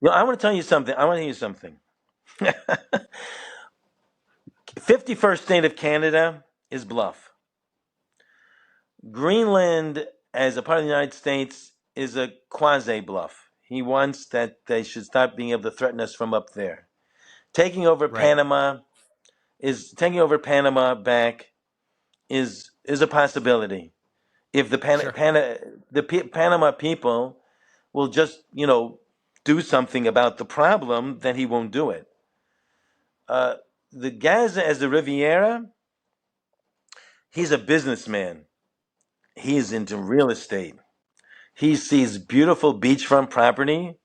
I want to tell you something. I want to tell you something. 51st state of Canada is bluff. Greenland, as a part of the United States, is a quasi bluff. He wants that they should stop being able to threaten us from up there. Taking over Right. Panama back is a possibility. If Sure. Panama people will just do something about the problem, then he won't do it. Uh, the Gaza as the Riviera, he's a businessman. He's into real estate. He sees beautiful beachfront property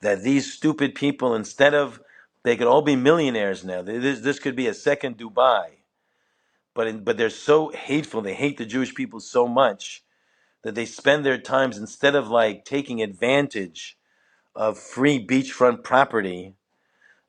that these stupid people, instead of, they could all be millionaires now. This could be a second Dubai. But they're so hateful. They hate the Jewish people so much that they spend their times, instead of like taking advantage of free beachfront property,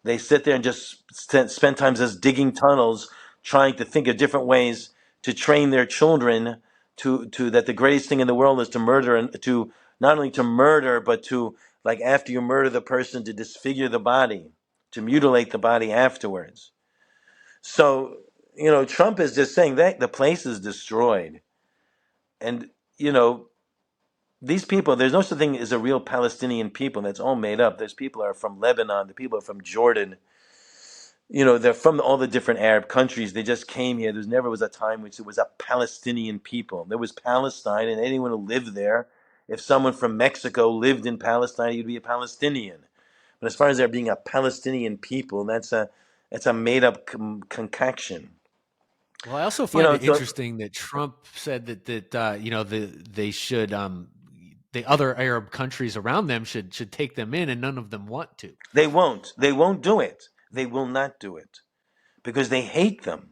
they sit there and just spend time just digging tunnels, trying to think of different ways to train their children to that the greatest thing in the world is to murder, and to not only to murder, but to, like, after you murder the person, to disfigure the body, to mutilate the body afterwards. So, Trump is just saying that the place is destroyed. And, you know, these people, there's no such thing as a real Palestinian people. That's all made up. There's people are from Lebanon, the people are from Jordan. They're from all the different Arab countries. They just came here. There never was a time which it was a Palestinian people. There was Palestine, and anyone who lived there, if someone from Mexico lived in Palestine, he'd be a Palestinian. But as far as there being a Palestinian people, that's a made up concoction. Well, I also find it So interesting that Trump said they should the other Arab countries around them should take them in, and none of them want to. they won't. They won't do it. They will not do it because they hate them.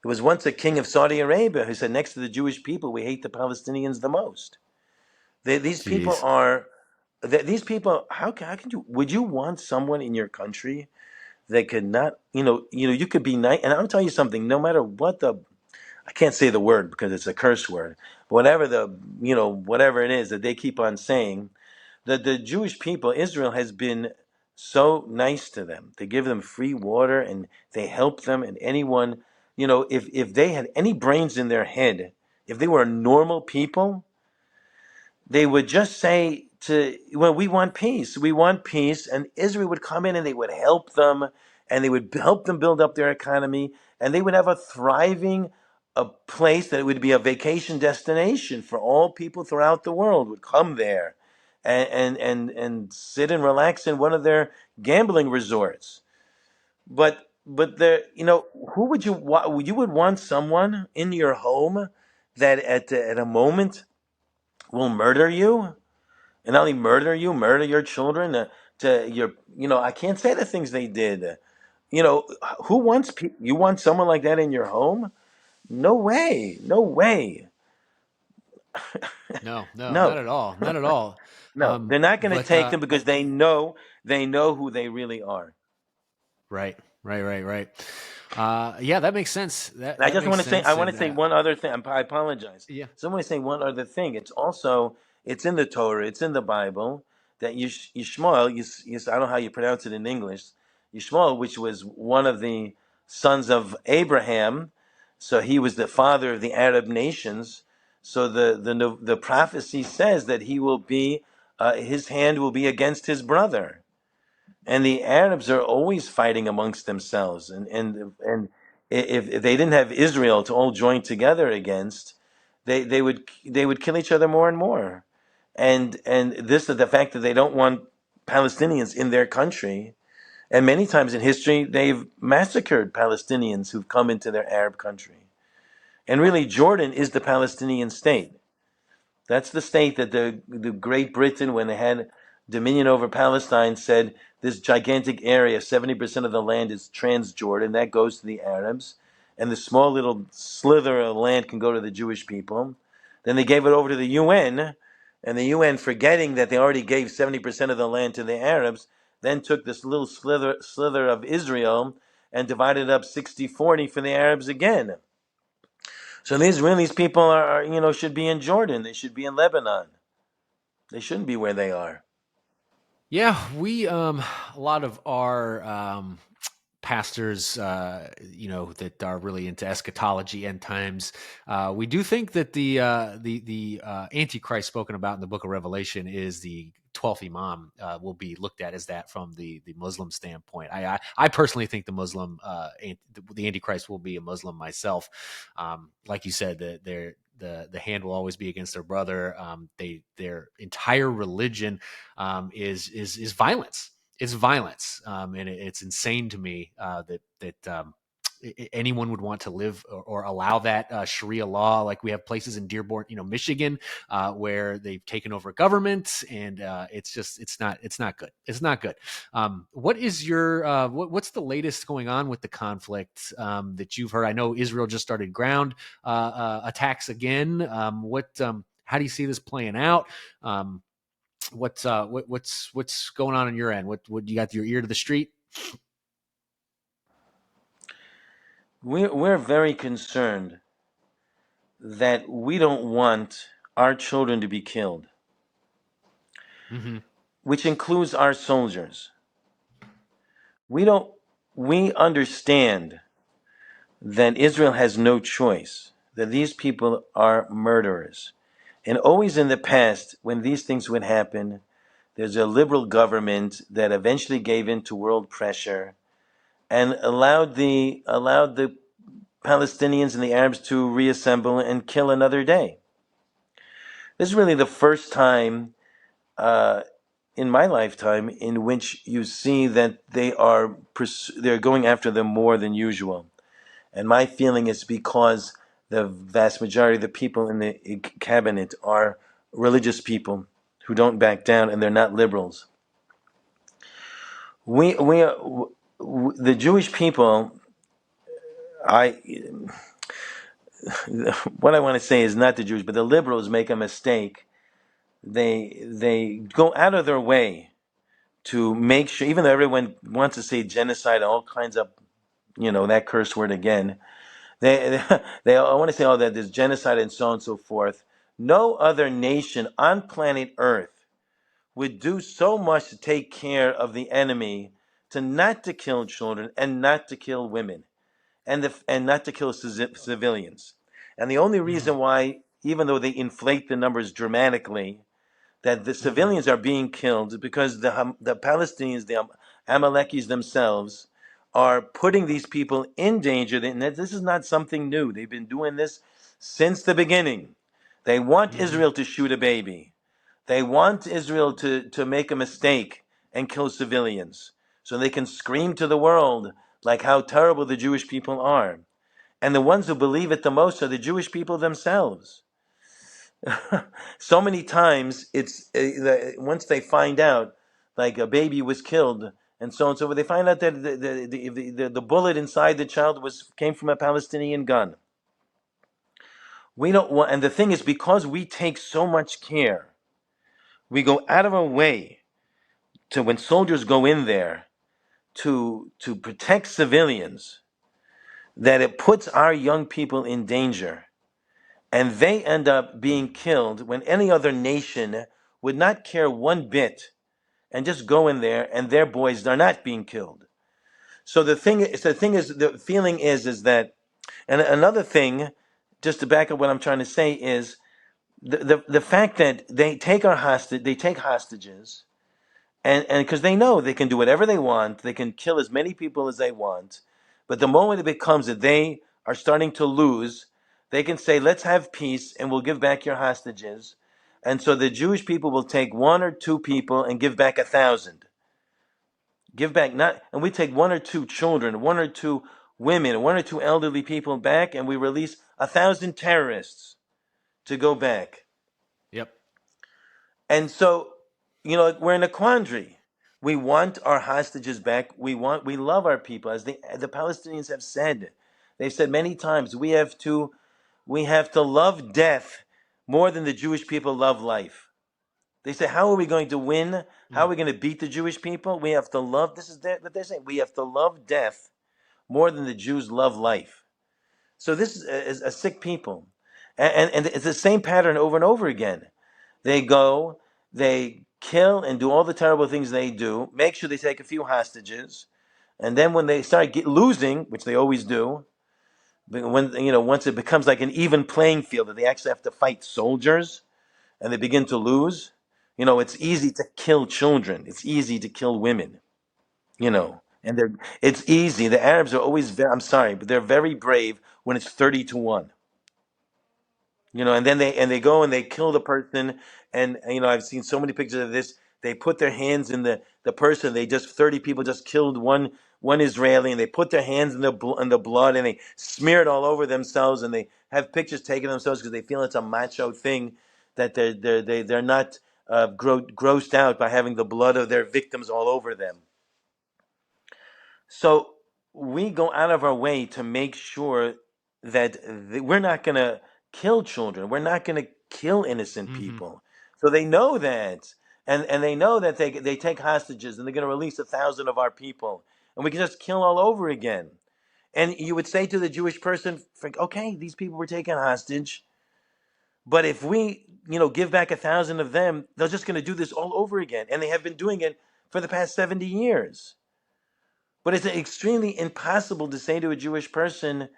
There was once a king of Saudi Arabia who said, next to the Jewish people, we hate the Palestinians the most. These people Jeez. are. These people. How can you? Would you want someone in your country that could not? You could be nice. And I'll tell you something. No matter what I can't say the word because it's a curse word. But whatever it is that they keep on saying, that the Jewish people, Israel has been so nice to them. They give them free water and they help them. And anyone, if they had any brains in their head, if they were normal people, they would just say well, we want peace. We want peace. And Israel would come in and they would help them, and they would help them build up their economy, and they would have a thriving a place that would be a vacation destination for all people throughout the world would come there and sit and relax in one of their gambling resorts. But there, who would you would want someone in your home that at a moment will murder you, and not only murder you, murder your children, to your, I can't say the things they did. You know, who wants you want someone like that in your home? No way, no way. No, no, not No, at all, not at all. no, they're not going to But take them because they know who they really are. right, right, right, right. Yeah, that makes sense. That And I that just makes want to say, I sense. want And to say one other thing. I apologize. yeah, So I want to say one other thing. It's in the Torah, it's in the Bible that Yishmael, I don't know how you pronounce it in English, Yishmael, which was one of the sons of Abraham, so he was the father of the Arab nations. So the prophecy says that he will be, his hand will be against his brother. And the Arabs are always fighting amongst themselves, and if they didn't have Israel to all join together against, they would kill each other more and more. And this is the fact that they don't want Palestinians in their country. And many times in history, they've massacred Palestinians who've come into their Arab country. And really, Jordan is the Palestinian state. That's the state that the Great Britain, when they had dominion over Palestine, said this gigantic area, 70% of the land is Transjordan, that goes to the Arabs, and the small little slither of land can go to the Jewish people. Then they gave it over to the UN, and the UN, forgetting that they already gave 70% of the land to the Arabs, then took this little slither of Israel and divided up 60-40 for the Arabs again. So these people should be in Jordan. They should be in Lebanon. They shouldn't be where they are. Yeah, we a lot of our pastors, that are really into eschatology, end times. We do think that the Antichrist spoken about in the Book of Revelation is the 12th Imam. Will be looked at as that from the Muslim standpoint. I personally think the Antichrist will be a Muslim myself. Like you said, the hand will always be against their brother. Their entire religion is violence. It's violence, and it's insane to me that anyone would want to live or allow that Sharia law. Like we have places in Dearborn, Michigan, where they've taken over government, and it's not good. It's not good. What is your what's the latest going on with the conflict that you've heard? I know Israel just started ground attacks again. How do you see this playing out? Um, what's going on your end? What you got your ear to the street? We're very concerned that we don't want our children to be killed, Mm-hmm. which includes our soldiers. We don't. We understand that Israel has no choice, that these people are murderers. And always in the past, when these things would happen, there's a liberal government that eventually gave in to world pressure and allowed the Palestinians and the Arabs to reassemble and kill another day. This is really the first time uh, in my lifetime in which you see that they're going after them more than usual. And my feeling is because the vast majority of the people in the cabinet are religious people who don't back down, and they're not liberals. The Jewish people, I what I want to say is not the Jews, but the liberals make a mistake. They go out of their way to make sure, even though everyone wants to say genocide, all kinds of, that curse word again. They I want to say, that there's genocide and so on and so forth. No other nation on planet Earth would do so much to take care of the enemy, to not to kill children and not to kill women and not to kill civilians. And the only Mm-hmm. reason why, even though they inflate the numbers dramatically, that the Mm-hmm. civilians are being killed because the Palestinians, the Amalekis themselves, are putting these people in danger. And this is not something new. They've been doing this since the beginning. They want Mm-hmm. Israel to shoot a baby. They want Israel to make a mistake and kill civilians so they can scream to the world like how terrible the Jewish people are. And the ones who believe it the most are the Jewish people themselves. So many times once they find out, like a baby was killed and so on and so forth, they find out that the bullet inside the child came from a Palestinian gun. We don't want, and the thing is, because we take so much care, we go out of our way to, when soldiers go in there to protect civilians, that it puts our young people in danger, and they end up being killed when any other nation would not care one bit and just go in there and their boys are not being killed. So the feeling is that, and another thing, just to back up what I'm trying to say is the fact that they take hostages, and because they know they can do whatever they want, they can kill as many people as they want, but the moment it becomes that they are starting to lose, they can say, let's have peace and we'll give back your hostages. And so the Jewish people will take one or two people and give back 1,000. Give back not, and we take one or two children, one or two women, one or two elderly people back, and we release 1,000 terrorists to go back. Yep. And so, we're in a quandary. We want our hostages back. We love our people, as the Palestinians have said. They've said many times, we have to love death more than the Jewish people love life. They say, how are we going to win? How are we going to beat the Jewish people? We have to love. This is what they're saying. We have to love death more than the Jews love life. So this is a sick people, and it's the same pattern over and over again. They go, they kill and do all the terrible things they do, make sure they take a few hostages, and then when they start losing, which they always do, when once it becomes like an even playing field that they actually have to fight soldiers and they begin to lose, it's easy to kill children. It's easy to kill women. And it's easy. The Arabs are always I'm sorry, but they're very brave when it's 30-1. And then they go and they kill the person, and I've seen so many pictures of this. They put their hands in the person. They just 30 people just killed one Israeli, and they put their hands in the blood, and they smear it all over themselves, and they have pictures taken of themselves because they feel it's a macho thing, that they're not grossed out by having the blood of their victims all over them. So we go out of our way to make sure that we're not going to kill children. We're not going to kill innocent Mm-hmm. people. So they know that. And they know that they take hostages and they're going to release 1,000 of our people. And we can just kill all over again. And you would say to the Jewish person, okay, these people were taken hostage. But if we, give back 1,000 of them, they're just going to do this all over again. And they have been doing it for the past 70 years. But it's extremely impossible to say to a Jewish person,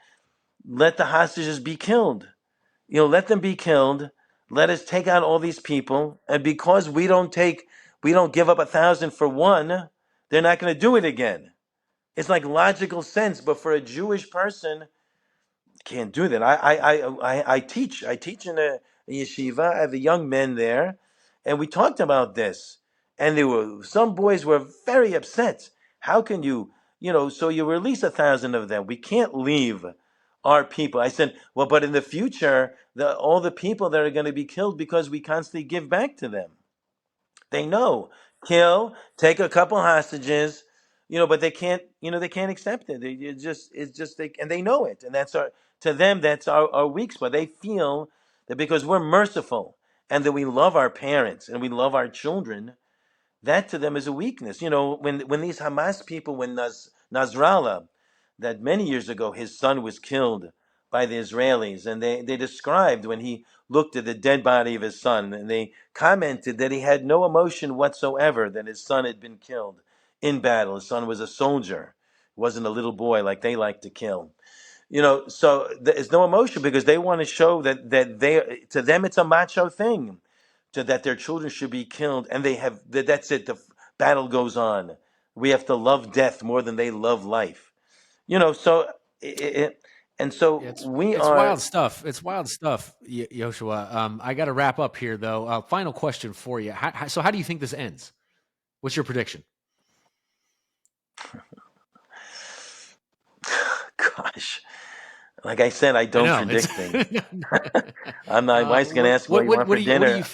let the hostages be killed. Let them be killed. Let us take out all these people. And because we don't give up 1,000 for one, they're not going to do it again. It's like logical sense. But for a Jewish person, can't do that. I teach. I teach in a yeshiva. I have the young men there, and we talked about this. And some boys were very upset. How can you, so you release 1,000 of them? We can't leave our people. I said, well, but in the future, all the people that are going to be killed because we constantly give back to them. They know, kill, take a couple hostages, but they can't accept it. And they know it, and to them that's our weak spot. They feel that because we're merciful and that we love our parents and we love our children, that to them is a weakness. When these Hamas people, when Nasrallah, that many years ago his son was killed by the Israelis, and they described when he looked at the dead body of his son, and they commented that he had no emotion whatsoever that his son had been killed in battle. His son was a soldier, wasn't a little boy like they like to kill. So there's no emotion because they want to show that to them it's a macho thing, that their children should be killed, and that's it. The battle goes on. We have to love death more than they love life. So and Yeah, so it's we it's are. wild stuff. It's wild stuff, Yoshua. I got to wrap up here though. Final question for you. So how do you think this ends? What's your prediction? Gosh, like I said, I I don't know it's. predict things. My wife's gonna ask what you want What for do you what do you? dinner.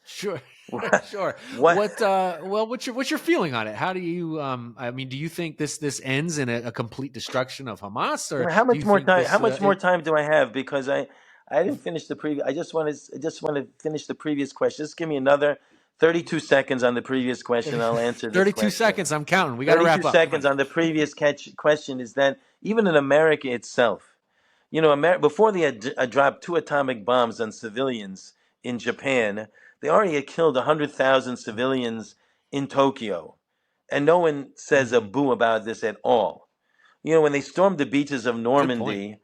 Sure, what? sure. What? Well, what's your feeling on it? How do you I mean, do you think this ends in a complete destruction of Hamas, or How do much you more think time? How this much more time do I have? Because I didn't finish the previous. I just want to finish the previous question. Just give me another 32 seconds on the previous question. I'll answer this 32 question. seconds? I'm counting. We got to 32 wrap up. Come on. seconds on the previous question is that even in America itself, before they had dropped 2 atomic bombs on civilians in Japan, they already had killed 100,000 civilians in Tokyo, and no one says a Hmm. boo about this at all. When they stormed the beaches of Good point. Normandy,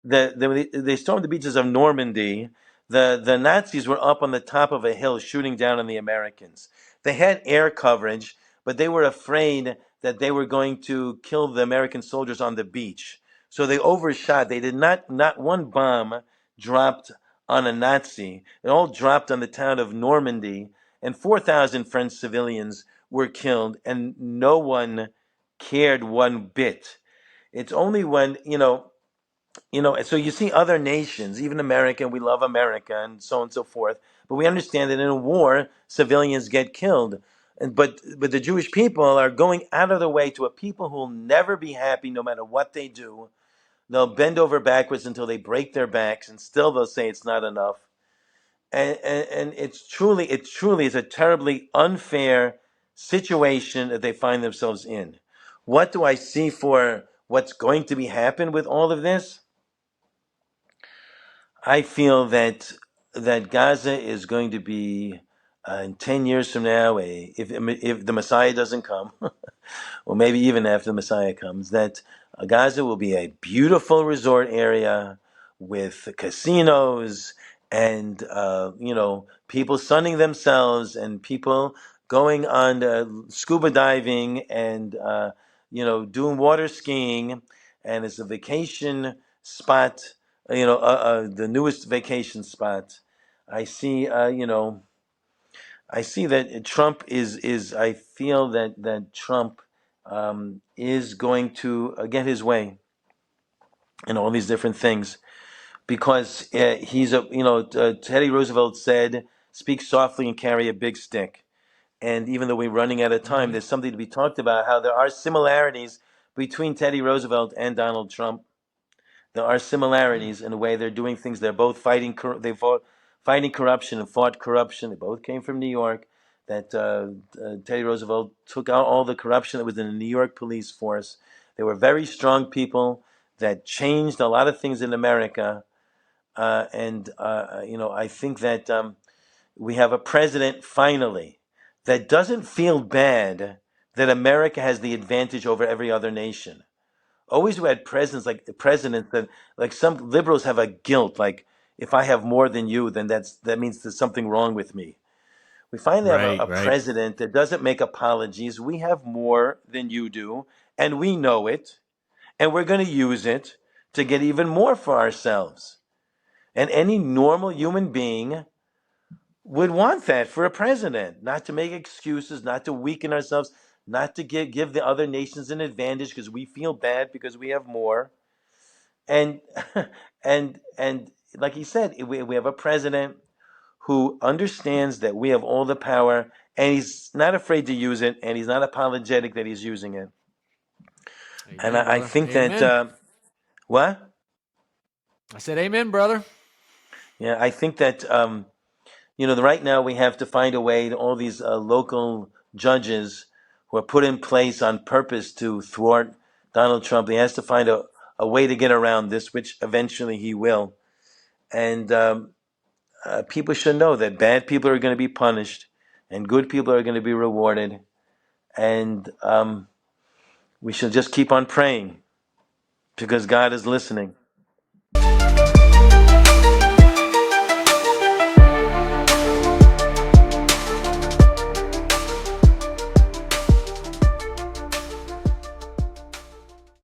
they stormed the beaches of Normandy. The Nazis were up on the top of a hill shooting down on the Americans. They had air coverage, but they were afraid that they were going to kill the American soldiers on the beach. So they overshot. They did not one bomb dropped on a Nazi. It all dropped on the town of Normandy, and 4,000 French civilians were killed, and no one cared one bit. It's only when, so you see other nations, even America, we love America and so on and so forth, but we understand that in a war, civilians get killed. But the Jewish people are going out of the way to a people who will never be happy no matter what they do. They'll bend over backwards until they break their backs, and still they'll say it's not enough. And it truly is a terribly unfair situation that they find themselves in. What do I see for what's going to be happen with all of this? I feel that Gaza is going to be in 10 years from now, if the Messiah doesn't come, or maybe even after the Messiah comes, that Gaza will be a beautiful resort area with casinos and people sunning themselves and people going on scuba diving and doing water skiing, and it's a vacation spot, the newest vacation spot. I see, I see that Trump is. I feel that Trump is going to get his way in all these different things because he's a. Teddy Roosevelt said, "Speak softly and carry a big stick." And even though we're running out of time, Hmm. there's something to be talked about. How there are similarities between Teddy Roosevelt and Donald Trump. There are similarities in the way they're doing things. They're both fighting. They fought fighting corruption and fought corruption. They both came from New York. That Teddy Roosevelt took out all the corruption that was in the New York police force. They were very strong people that changed a lot of things in America. I think that we have a president finally that doesn't feel bad that America has the advantage over every other nation. Always we had presidents that like some liberals have a guilt, like if I have more than you, then that means there's something wrong with me. We finally have Right, a right. president that doesn't make apologies. We have more than you do, and we know it, and we're going to use it to get even more for ourselves. And any normal human being would want that for a president, not to make excuses, not to weaken ourselves, not to give the other nations an advantage because we feel bad because we have more. And and like he said, we have a president who understands that we have all the power, and he's not afraid to use it, and he's not apologetic that he's using it. And Amen, I brother. think that Amen. what? I said amen, brother. Yeah, I think that right now we have to find a way to all these local judges who are put in place on purpose to thwart Donald Trump. He has to find a way to get around this, which eventually he will. And people should know that bad people are going to be punished and good people are going to be rewarded. And we should just keep on praying because God is listening.